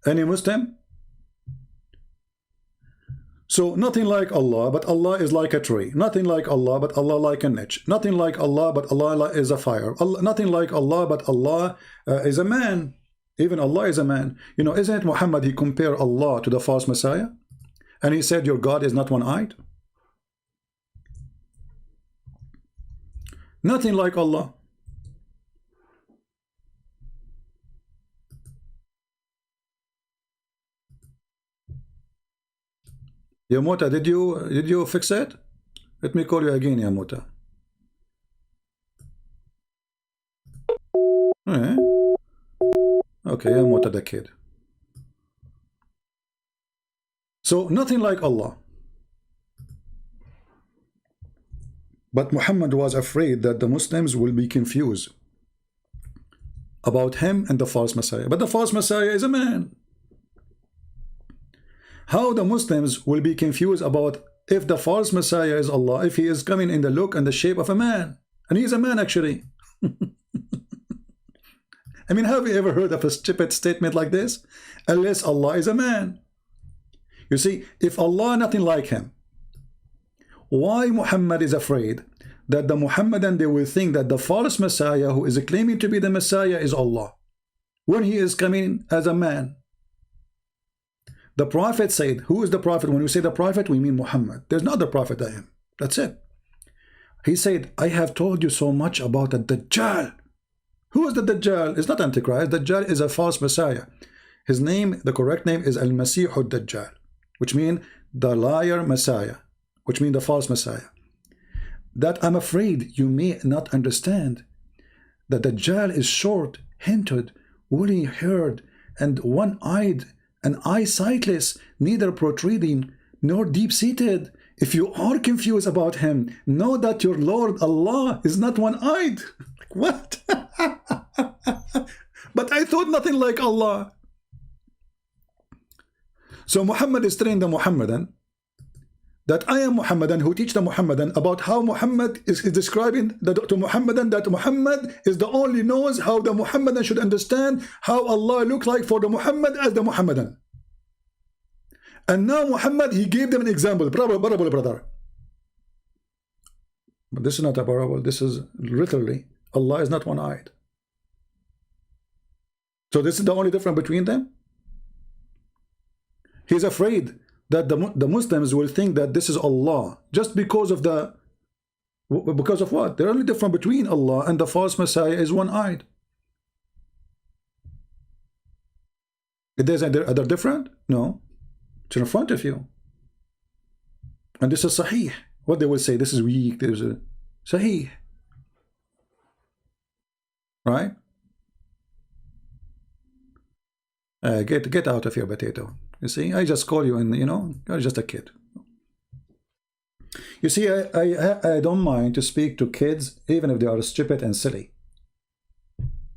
Any Muslim? So nothing like Allah, but Allah is like a tree. Nothing like Allah, but Allah like a niche. Nothing like Allah, but Allah is a fire. Nothing like Allah, but Allah is a man. Even Allah is a man. You know, isn't it Muhammad, he compared Allah to the false Messiah? And he said, your God is not one-eyed. Nothing like Allah. Yamota, did you fix it? Let me call you again, Yamota. Okay, Yamota the kid. So nothing like Allah. But Muhammad was afraid that the Muslims will be confused about him and the false Messiah. But the false Messiah is a man. How the Muslims will be confused about if the false Messiah is Allah, if he is coming in the look and the shape of a man. And he is a man actually. I mean, have you ever heard of a stupid statement like this? Unless Allah is a man. You see, if Allah nothing like him, why Muhammad is afraid that the Muhammadan, they will think that the false Messiah who is claiming to be the Messiah is Allah, when he is coming as a man? The Prophet said, who is the Prophet? When we say the Prophet, we mean Muhammad. There's no other Prophet than him. That's it. He said, I have told you so much about the Dajjal. Who is the Dajjal? It's not Antichrist. Dajjal is a false Messiah. His name, the correct name is al-masih ad-dajjal, which means the liar Messiah, which means the false Messiah. That I'm afraid you may not understand that Dajjal is short, hinted, woolly haired, and one-eyed, and eye-sightless, neither protruding nor deep-seated. If you are confused about him, know that your Lord Allah is not one-eyed. Like, what? But I thought nothing like Allah. So Muhammad is telling the Muhammadan that I am Muhammadan who teach the Muhammadan about how Muhammad is describing to Muhammadan that Muhammad is the only knows how the Muhammadan should understand how Allah look like for the Muhammad as the Muhammadan. And now Muhammad, he gave them an example. Parable, brother. But this is not a parable. This is literally, Allah is not one-eyed. So this is the only difference between them. He's afraid that the Muslims will think that this is Allah just because of what? The only difference between Allah and the false Messiah is one-eyed. Is there other different? No. It's in front of you. And this is Sahih. What they will say, this is weak, there's a Sahih. Right? Get out of your potato. You see, I just call you and, you know, you're just a kid. You see, I don't mind to speak to kids, even if they are stupid and silly.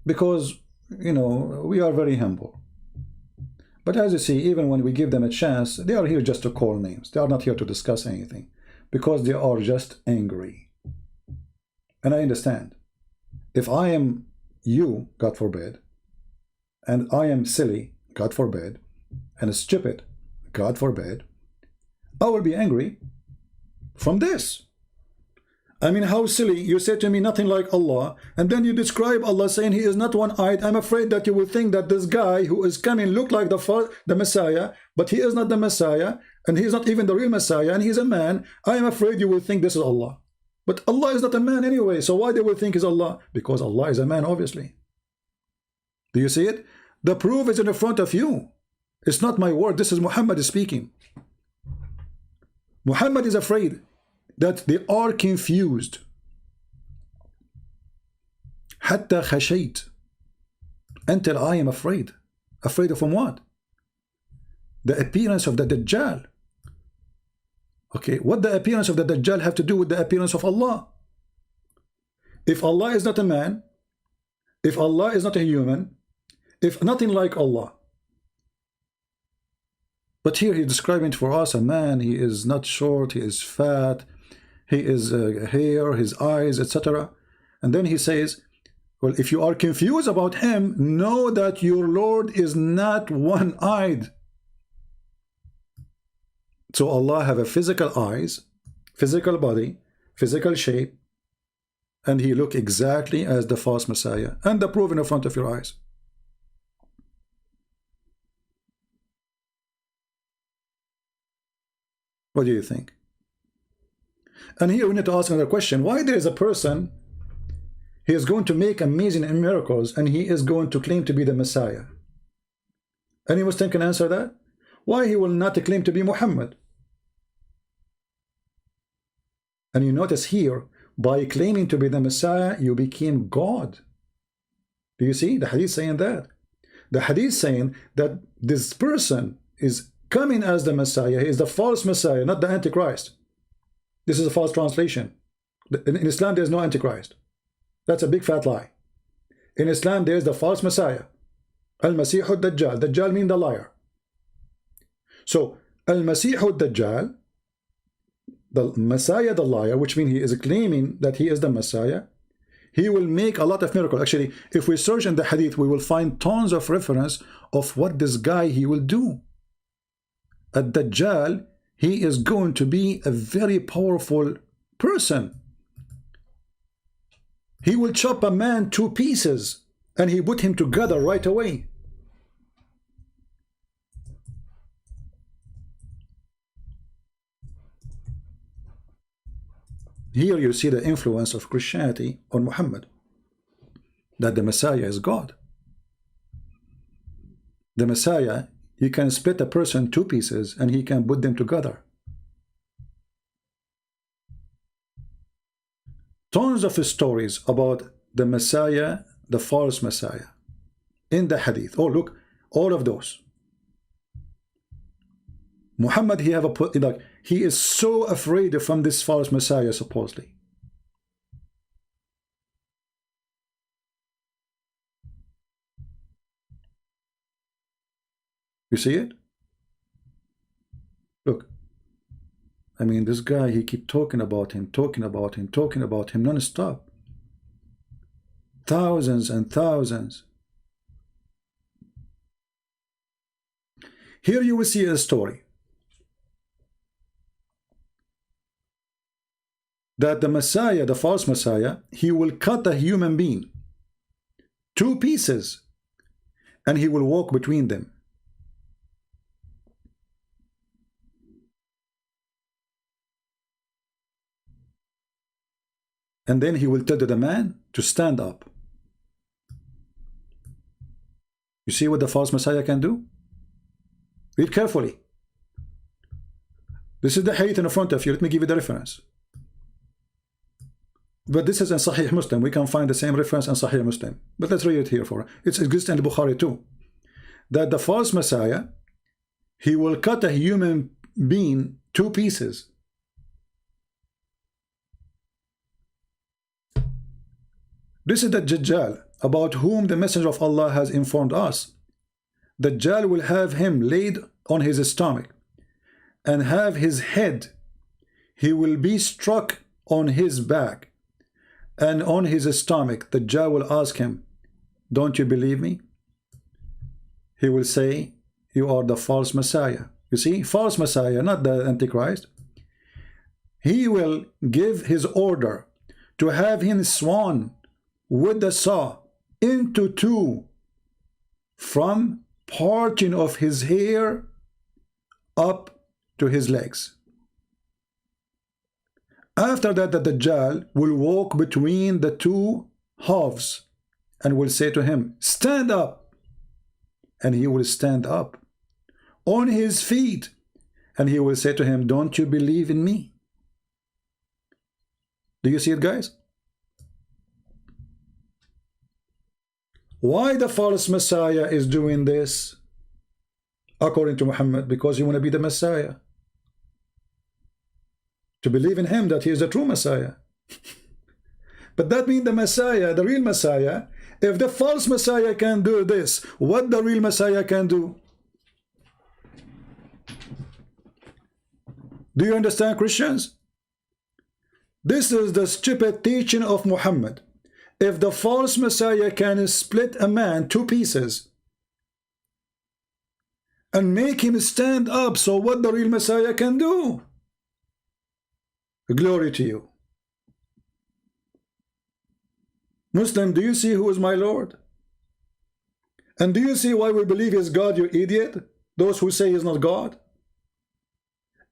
Because, you know, we are very humble. But as you see, even when we give them a chance, they are here just to call names. They are not here to discuss anything. Because they are just angry. And I understand. If I am you, God forbid, and I am silly, God forbid, and stupid, God forbid, I will be angry from this. I mean, how silly. You said to me nothing like Allah, and then you describe Allah saying he is not one-eyed. I'm afraid that you will think that this guy who is coming look like the Messiah, but he is not the Messiah, and he is not even the real Messiah, and he's a man. I am afraid you will think this is Allah. But Allah is not a man anyway, so why they will think is Allah? Because Allah is a man, obviously. Do you see it? The proof is in the front of you. It's not my word. This is Muhammad speaking. Muhammad is afraid that they are confused. Hatta khashayt. Until I am afraid. Afraid of what? The appearance of the Dajjal. Okay, what the appearance of the Dajjal have to do with the appearance of Allah? If Allah is not a man, if Allah is not a human, if nothing like Allah. But here he's describing for us a man. He is not short, he is fat, he is hair, his eyes, etc. And then he says, Well, if you are confused about him, know that your Lord is not one-eyed. So Allah have a physical eyes, physical body, physical shape, and he look exactly as the false Messiah, and the proof in front of your eyes. What do you think? And here we need to ask another question. Why there is a person, he is going to make amazing miracles, and he is going to claim to be the Messiah? Any Muslim can answer that? Why he will not claim to be Muhammad? And you notice here, by claiming to be the Messiah, you became God. Do you see? The hadith saying that. The hadith saying that this person is coming as the Messiah. He is the false Messiah, not the Antichrist. This is a false translation. In Islam, there is no Antichrist. That's a big fat lie. In Islam, there is the false Messiah. Al-masih ad-dajjal. Dajjal means the liar. So, al-masih ad-dajjal, the Messiah, the liar, which means he is claiming that he is the Messiah, he will make a lot of miracles. Actually, if we search in the hadith, we will find tons of reference of what this guy he will do. Ad-Dajjal, he is going to be a very powerful person. He will chop a man to pieces, and he put him together right away. Here you see the influence of Christianity on Muhammad, that the Messiah is God. The Messiah, he can split a person two pieces and he can put them together. Tons of stories about the Messiah, the false Messiah, in the hadith. Oh, look, all of those. Muhammad, he is so afraid from this false Messiah, supposedly. You see it? Look. I mean, this guy, he keep talking about him non-stop. Thousands and thousands. Here you will see a story that the Messiah, the false Messiah, he will cut a human being two pieces and he will walk between them. And then he will tell the man to stand up. You see what the false Messiah can do? Read carefully. This is the hadith in front of you. Let me give you the reference. But this is in Sahih Muslim. We can find the same reference in Sahih Muslim. But let's read it here for it. Exists in the Bukhari too. That the false Messiah, he will cut a human being two pieces. This is the Dajjal, about whom the Messenger of Allah has informed us. Dajjal will have him laid on his stomach and have his head. He will be struck on his back and on his stomach. Dajjal will ask him, "Don't you believe me?" He will say, "You are the false Messiah." You see, false Messiah, not the Antichrist. He will give his order to have him swan with the saw into two, from parting of his hair up to his legs. After that, the Dajjal will walk between the two halves and will say to him, "Stand up," and he will stand up on his feet, and he will say to him, "Don't you believe in me?" Do you see it, guys? Why the false Messiah is doing this? According to Muhammad, because you want to be the Messiah. To believe in him, that he is the true Messiah. But that means the Messiah, the real Messiah, if the false Messiah can do this, what the real Messiah can do? Do you understand, Christians? This is the stupid teaching of Muhammad. If the false Messiah can split a man two pieces and make him stand up, so what the real Messiah can do? Glory to you. Muslim, do you see who is my Lord? And do you see why we believe he is God, you idiot? Those who say he is not God.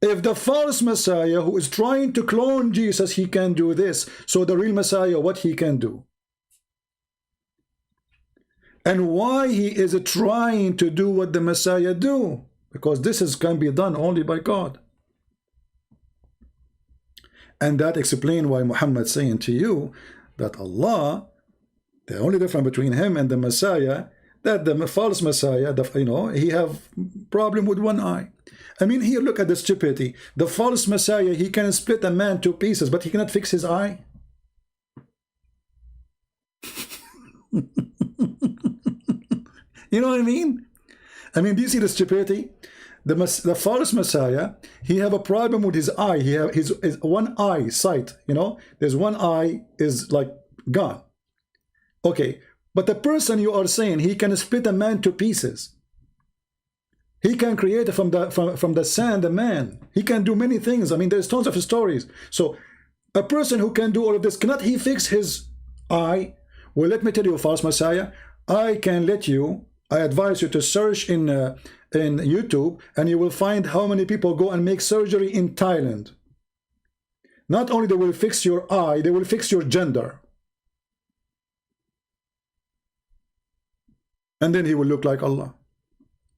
If the false Messiah who is trying to clone Jesus, he can do this, so the real Messiah, what he can do? And why he is trying to do what the Messiah do? Because this can be done only by God. And that explains why Muhammad is saying to you that Allah, the only difference between him and the Messiah, that the false Messiah, he have problem with one eye. I mean, here, look at the stupidity. The false Messiah, he can split a man to pieces, but he cannot fix his eye. You know what I mean? I mean, do you see the stupidity? The false Messiah, he have a problem with his eye. He have his one eye sight, there's one eye is like gone. Okay, but the person you are saying, he can split a man to pieces. He can create from the sand a man. He can do many things. I mean, there's tons of stories. So a person who can do all of this, cannot he fix his eye? Well, let me tell you, false Messiah, I advise you to search in YouTube, and you will find how many people go and make surgery in Thailand. Not only they will fix your eye, they will fix your gender. And then he will look like Allah.